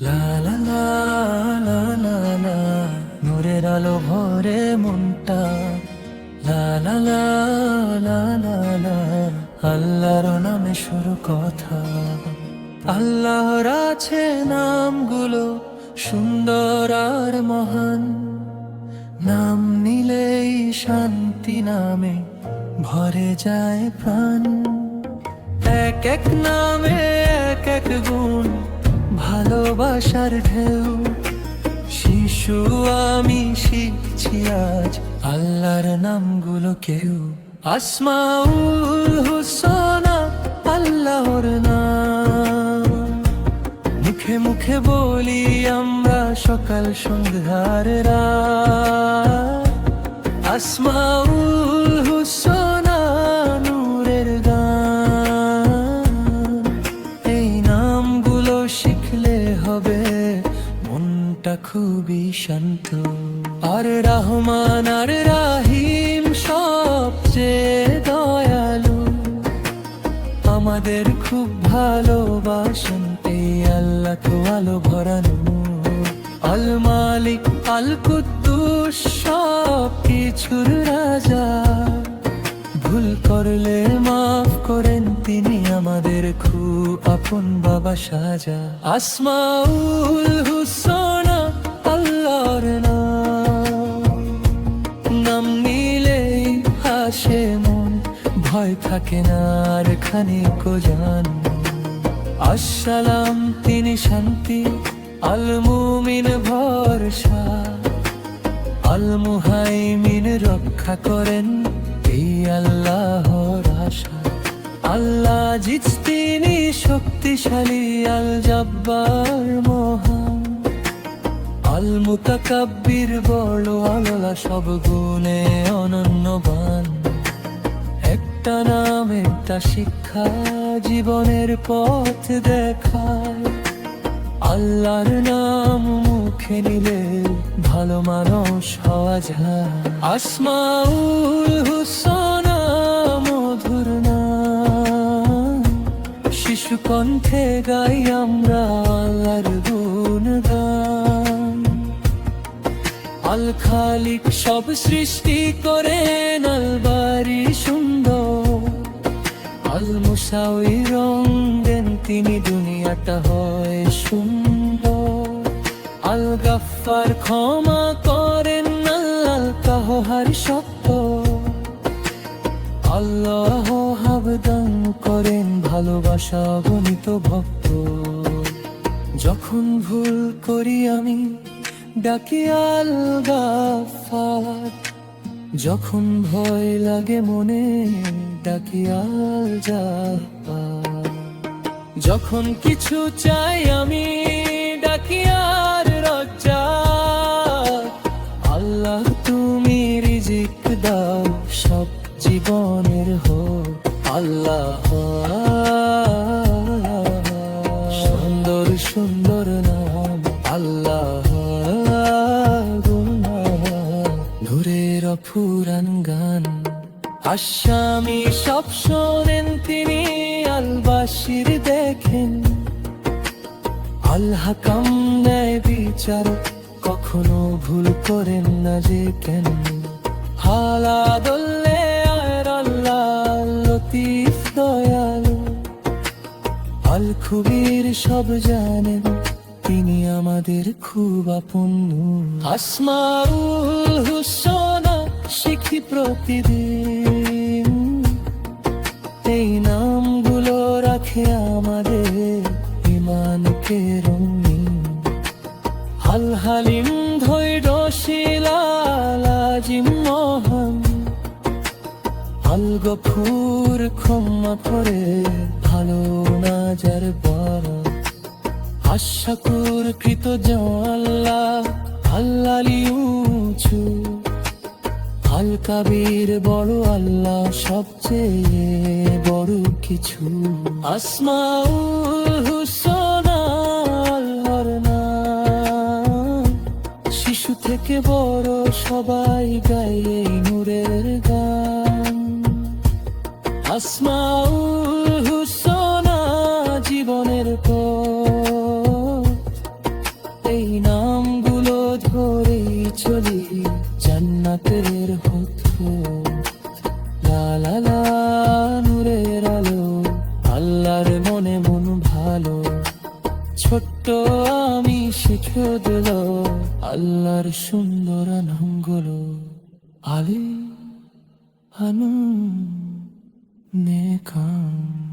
লা লা লা লা লা লা, নূরের আলো ভরে মনটা। লা লা লা লা লা লা, আল্লাহর নামে শুরু কথা। আল্লাহর আছে নামগুলো সুন্দর আর মহান, নাম নিলেই শান্তি নামে ভরে যায় প্রাণ। এক এক নামে এক এক গুণ, ভালোবাসার ঢেউ। শিশু আমি শিখছি আজ আল্লাহর নামগুলো কেউ। আসমাউল হুসনা আল্লাহর নাম, মুখে মুখে বলি আমরা সকাল সন্ধ্যার রাত। আসমাউল হুসনা নূরের গান, এই নামগুলো শিখলে হবে মনটা খুবই শান্ত। আর রহমান আর রাহিম সবচেয়ে দয়ালু, আমাদের খুব ভালোবাসেন এই আল্লাহ তো আলো ভরানো। আল মালিক আল কুদ্দুস সব কিছুর রাজা, ভুল করলে মাফ করেন তিনি আমাদের খুব আপন বাবা সাজা। আসমাউল হুসনা আল্লাহর নাম, নাম নিলেই হাসে মন, ভয় থাকে না আর খানিকও জান। আসসালাম তিনি শান্তি, আল মুমিন ভরসা, আল মুহাইমিন রক্ষা করেন এই আল্লাহর আশা। আল্লাহ জিজ তিনি শক্তিশালী, আল জব্বার মহান, আল মুতাকাব্বির বড় আল্লাহ সব গুণে অনন্যবান। একটা নাম একটা শিক্ষা জীবনের পথ দেখায়, আল্লাহর নাম মুখে নিলে ভালো মানুষ হওয়া যায়। আসমাউল হুসনা মধুর নাম, শিশু কণ্ঠে গাই আমরা আল্লাহর গুণগান। আল খালিক সব সৃষ্টি করেন, আল বারি সুন্দর, আল মুসাউই রং দেন তিনি দুনিয়াটা হয় সুন্দর। আল গাফফার ক্ষমা করেন, আল কাহ্হার সত্য, আল্লাহ হাবদান করেন ভালোবাসা গণিত ভক্ত। যখন ভুল করি আমি ডাকি আল গাফফার, যখন ভয় লাগে মনে ডাকি আল জাব্বার, যখন কিছু চাই আমি ডাকি আর রাজ্জাক। আল্লাহ তুমি রিজিক দাও সব জীবনের হোক। আল্লাহ সুন্দর সুন্দর নাম, আল্লাহ নূরের অফুরান গান। আসামি সব শোনেন তিনি, আল বাশির দেখেন, আল হাকাম ন্যায় বিচারক কখনো ভুল করেন না যে কেন। হালা দোল্লে আর আল্লাহ লতিফ দয়ালু, আল খুবির সব জানেন তিনি আমাদের খুব আপন। আসমাউল হুসনা শিখি প্রতিদিন, এই নামগুলো রাখে আমাদের ইমানকে রঙিন। আল হালিম ধৈর্যশীল, আল আজিম মহান, আল গফুর ক্ষমা করে ভালো না যার বড়। আশাকুর কৃতজ্ঞ আল্লাহ, আল্লাহ উঁচু, আল কাবির বড় আল্লাহ সবচেয়ে বড় কিছু। আসমাউল হুসনা আল্লাহর নাম, শিশু থেকে বড় সবাই গায় এই নূরের গান। আসমাউল হুসনা জীবনের পথ, ছোট্ট আমি শিখে দিল আল্লাহর সুন্দর নামগুলো। আলী আনু নেকাম।